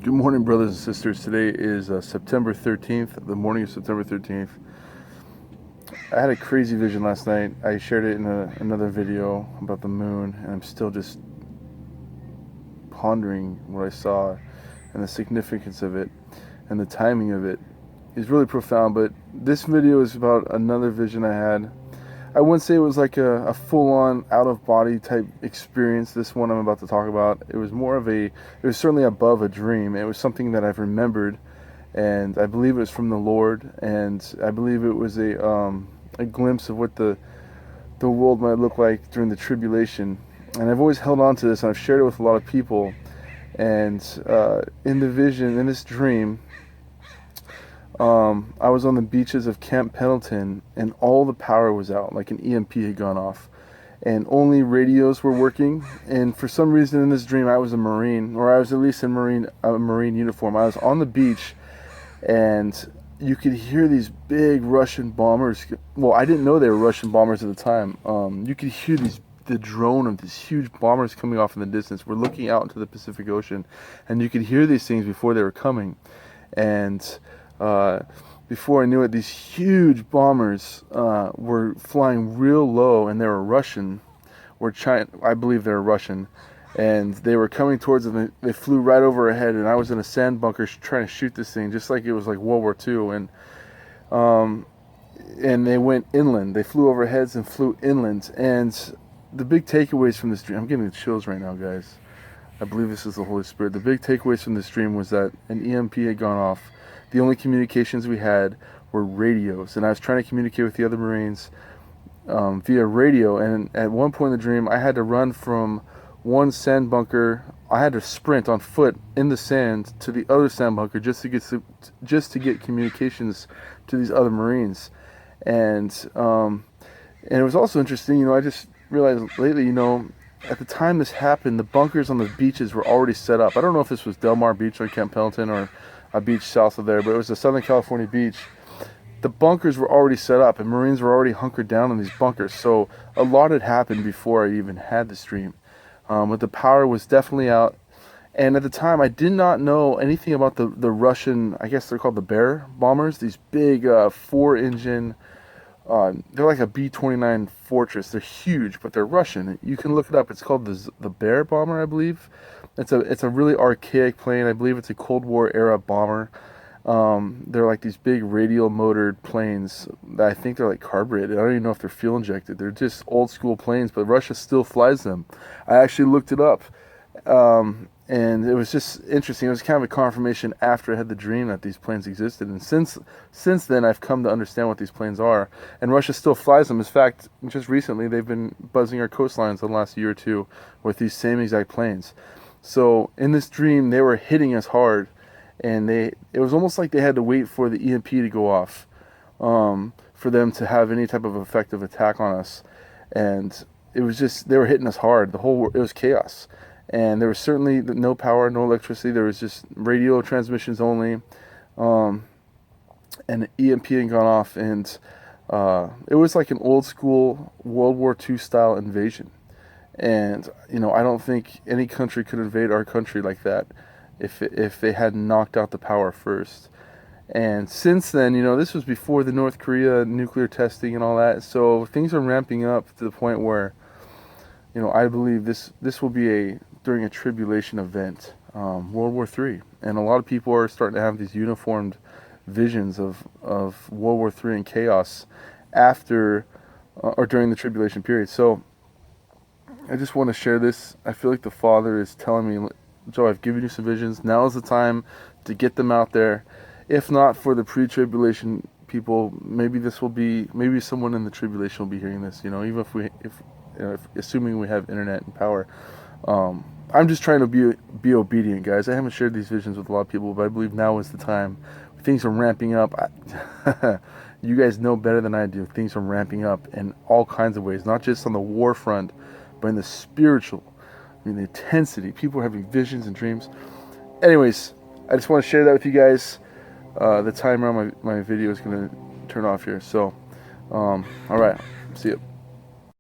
Good morning, brothers and sisters. Today is September 13th, the morning of September 13th. I had a crazy vision last night. I shared it in another video about the moon, and I'm still just pondering what I saw and the significance of it and the timing of it. It's really profound, but this video is about another vision I had. I wouldn't say it was like a full-on out-of-body type experience, this one I'm about to talk about. It was more of it was certainly above a dream. It was something that I've remembered, and I believe it was from the Lord, and I believe it was a glimpse of what the world might look like during the tribulation. And I've always held on to this, and I've shared it with a lot of people. And in the vision, in this dream, I was on the beaches of Camp Pendleton, and all the power was out, like an EMP had gone off, and only radios were working. And for some reason in this dream, I was a Marine, or I was at least in a Marine uniform. I was on the beach, and you could hear these big Russian bombers. Well, I didn't know they were Russian bombers at the time. You could hear the drone of these huge bombers coming off in the distance. We're looking out into the Pacific Ocean, and you could hear these things before they were coming. And before I knew it, these huge bombers were flying real low, and they were Russian, or China. I believe they were Russian, and they were coming towards them. They flew right over our head, and I was in a sand bunker trying to shoot this thing, just like it was like World War II. And they went inland. They flew over heads and flew inland. And the big takeaways from this dream, I'm getting the chills right now, guys. I believe this is the Holy Spirit. The big takeaways from this dream was that an EMP had gone off. The only communications we had were radios, and I was trying to communicate with the other Marines via radio. And at one point in the dream, I had to run from one sand bunker. I had to sprint on foot in the sand to the other sand bunker just to get communications to these other Marines. And it was also interesting. I just realized lately, at the time this happened, the bunkers on the beaches were already set up. I don't know if this was Del Mar Beach or Camp Pendleton or a beach south of there, but it was a Southern California beach. The bunkers were already set up, and Marines were already hunkered down in these bunkers. So a lot had happened before I even had this dream. But the power was definitely out. And at the time, I did not know anything about the Russian, I guess they're called the Bear bombers, these big 4-engine, they're like a B-29 Fortress. They're huge, but they're Russian. You can look it up. It's called the Bear bomber, I believe. It's a really archaic plane. I believe it's a Cold War era bomber. They're like these big radial motored planes that I think they're like carbureted. I don't even know if they're fuel injected. They're just old school planes, but Russia still flies them. I actually looked it up. And it was just interesting. It was kind of a confirmation after I had the dream that these planes existed. And since then, I've come to understand what these planes are. And Russia still flies them. In fact, just recently, they've been buzzing our coastlines the last year or two with these same exact planes. So in this dream, they were hitting us hard. And it was almost like they had to wait for the EMP to go off for them to have any type of effective attack on us. And it was just, they were hitting us hard. It was chaos. And there was certainly no power, no electricity. There was just radio transmissions only. And the EMP had gone off. And it was like an old school World War II-style invasion. And, I don't think any country could invade our country like that if they had knocked out the power first. And since then, this was before the North Korea nuclear testing and all that. So things are ramping up to the point where, I believe this will be during a tribulation event, World War III. And a lot of people are starting to have these uniformed visions of World War III and chaos after or during the tribulation period. So I just want to share this. I feel like the Father is telling me, Joe, I've given you some visions. Now is the time to get them out there. If not for the pre-tribulation people, maybe someone in the tribulation will be hearing this. Even if assuming we have internet and power. I'm just trying to be obedient, guys. I haven't shared these visions with a lot of people, but I believe now is the time. Things are ramping up. You guys know better than I do. Things are ramping up in all kinds of ways, not just on the war front, but in the spiritual. The intensity. People are having visions and dreams. Anyways, I just want to share that with you guys. The timer on my video is going to turn off here. So, all right. See you.